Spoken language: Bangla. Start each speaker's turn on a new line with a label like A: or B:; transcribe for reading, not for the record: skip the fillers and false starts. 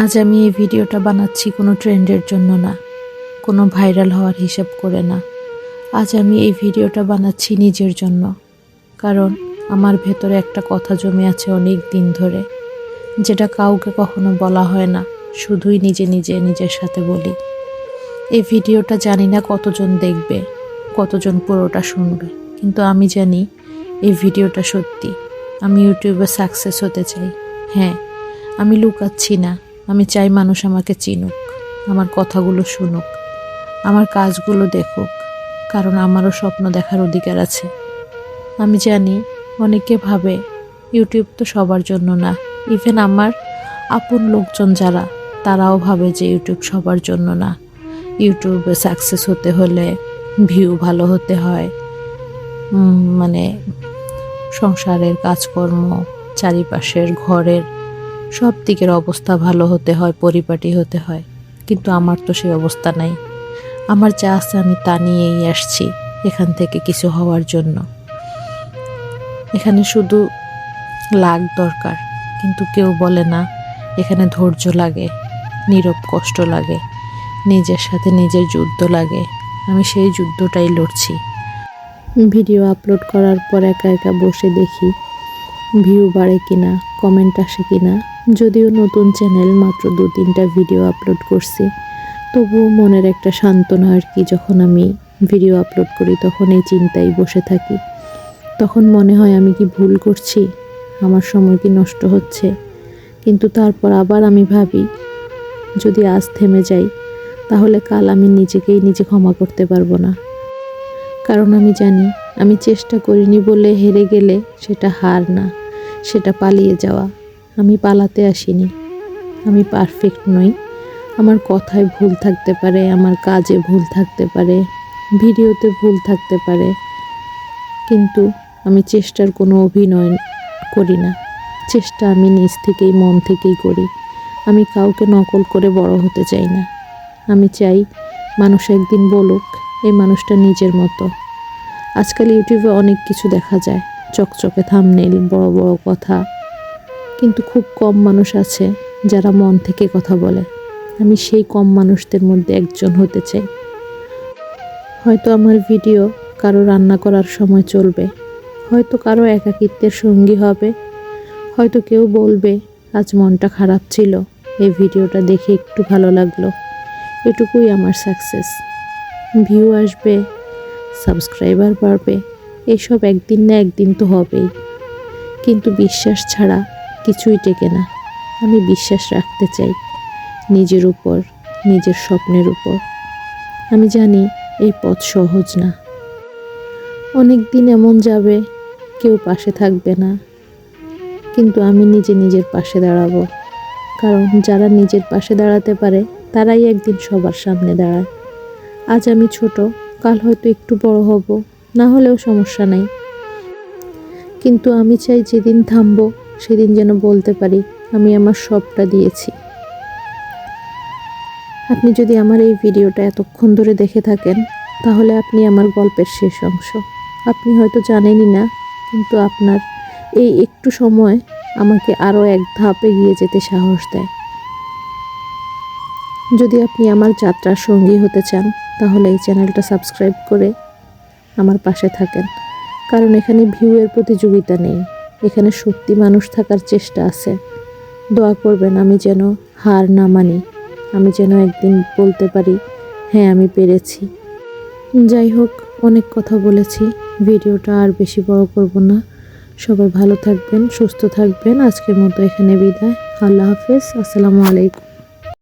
A: আজ আমি এই ভিডিওটা বানাচ্ছি কোনো ট্রেন্ডের জন্য না, কোনো ভাইরাল হওয়ার হিসাব করে না। আজ আমি এই ভিডিওটা বানাচ্ছি নিজের জন্য, কারণ আমার ভেতরে একটা কথা জমে আছে অনেক দিন ধরে, যেটা কাউকে কখনো বলা হয় না, শুধুই নিজে নিজে নিজের সাথে বলি। এই ভিডিওটা জানি না কতজন দেখবে, কতজন পুরোটা শুনবে, কিন্তু আমি জানি এই ভিডিওটা সত্যি। আমি ইউটিউবে সাকসেস হতে চাই। হ্যাঁ, আমি লুকাচ্ছি না। আমি চাই মানুষ আমাকে চিনুক, আমার কথাগুলো শুনুক, আমার কাজগুলো দেখুক, কারণ আমারও স্বপ্ন দেখার অধিকার আছে। আমি জানি অনেকে ভাবে ইউটিউব তো সবার জন্য না। ইভেন আমার আপন লোকজন যারা, তারাও ভাবে যে ইউটিউব সবার জন্য না। ইউটিউবে সাকসেস হতে হলে ভিউ ভালো হতে হয়, মানে সংসারের কাজকর্ম, চারিপাশের ঘরের সব দিকের অবস্থা ভালো হতে হয়, পরিপাটি হতে হয়। কিন্তু আমার তো সেই অবস্থা নাই। আমার যা আছে আমি তা নিয়েই আসছি এখান থেকে কিছু হওয়ার জন্য। এখানে শুধু লাগ দরকার, কিন্তু কেউ বলে না এখানে ধৈর্য লাগে, নীরব কষ্ট লাগে, নিজের সাথে নিজের যুদ্ধ লাগে। আমি সেই যুদ্ধটাই লড়ছি। ভিডিও আপলোড করার পর একা একা বসে দেখি ভিউ বাড়ে কিনা, কমেন্ট আসে কিনা। যদিও নতুন চ্যানেল, মাত্র 2-3টা ভিডিও আপলোড করছি, তবুও মনের একটা সান্ত্বনা আর কি। যখন আমি ভিডিও আপলোড করি তখন এই চিন্তায় বসে থাকি। তখন মনে হয় আমি কি ভুল করছি, আমার সময় কি নষ্ট হচ্ছে। কিন্তু তারপর আবার আমি ভাবি, যদি আজ থেমে যাই তাহলে কাল আমি নিজেকেই নিজে ক্ষমা করতে পারবো না। কারণ আমি জানি আমি চেষ্টা করিনি বলে হেরে গেলে সেটা হার না, সেটা পালিয়ে যাওয়া। আমি পালাতে আসিনি। আমি পারফেক্ট নই। আমার কথায় ভুল থাকতে পারে, আমার কাজে ভুল থাকতে পারে, ভিডিওতে ভুল থাকতে পারে, কিন্তু আমি চেষ্টার কোনো অভিনয় করি না। চেষ্টা আমি নিজ থেকেই, মন থেকেই করি। আমি কাউকে নকল করে বড় হতে চাই না। আমি চাই মানুষ একদিন বলুক এই মানুষটা নিজের মতো। আজকাল ইউটিউবে অনেক কিছু দেখা যায়, চকচকে থাম্বনেইল, বড় বড় কথা, কিন্তু খুব কম মানুষ আছে যারা মন থেকে কথা বলে। আমি সেই কম মানুষদের মধ্যে একজন হতে চাই। হয়তো আমার ভিডিও কারো রান্না করার সময় চলবে, হয়তো কারো একাকিত্বের সঙ্গী হবে, হয়তো কেউ বলবে আজ মনটা খারাপ ছিল, এই ভিডিওটা দেখে একটু ভালো লাগলো। এটুকুই আমার সাকসেস। ভিউ আসবে, সাবস্ক্রাইবার বাড়বে, এসব একদিন না একদিন তো হবেই, কিন্তু বিশ্বাস ছাড়া কিছুই টেকে না। আমি বিশ্বাস রাখতে চাই নিজের উপর, নিজের স্বপ্নের উপর। আমি জানি এই পথ সহজ না। অনেক দিন এমন যাবে কেউ পাশে থাকবে না, কিন্তু আমি নিজে নিজের পাশে দাঁড়াবো। কারণ যারা নিজের পাশে দাঁড়াতে পারে তারাই একদিন সবার সামনে দাঁড়ায়। আজ আমি ছোট, কাল হয়তো একটু বড় হব, না হলেও সমস্যা নাই। কিন্তু আমি চাই যেদিন থামবো সেদিন যেন বলতে পারি আমি আমার সবটা দিয়েছি। আপনি যদি আমার এই ভিডিওটা এতক্ষণ ধরে দেখে থাকেন, তাহলে আপনি আমার গল্পের শেষ অংশ। আপনি হয়তো জানেনই না, কিন্তু আপনার এই একটু সময় আমাকে আরও এক ধাপ এগিয়ে যেতে সাহস দেয়। যদি আপনি আমার যাত্রার সঙ্গী হতে চান, তাহলে এই চ্যানেলটা সাবস্ক্রাইব করে আমার পাশে থাকেন। কারণ এখানে ভিউয়ের প্রতিযোগিতা নেই, এখানে সত্যি মানুষ থাকার চেষ্টা আছে। দোয়া করবেন আমি যেন হার না মানি, আমি যেন একদিন বলতে পারি হ্যাঁ আমি পেরেছি। যাই হোক, অনেক কথা বলেছি, ভিডিওটা আর বেশি বড় করব না। সবাই ভালো থাকবেন, সুস্থ থাকবেন। আজকের মতো এখানে বিদায়। আল্লাহ হাফেজ। আসসালামু আলাইকুম।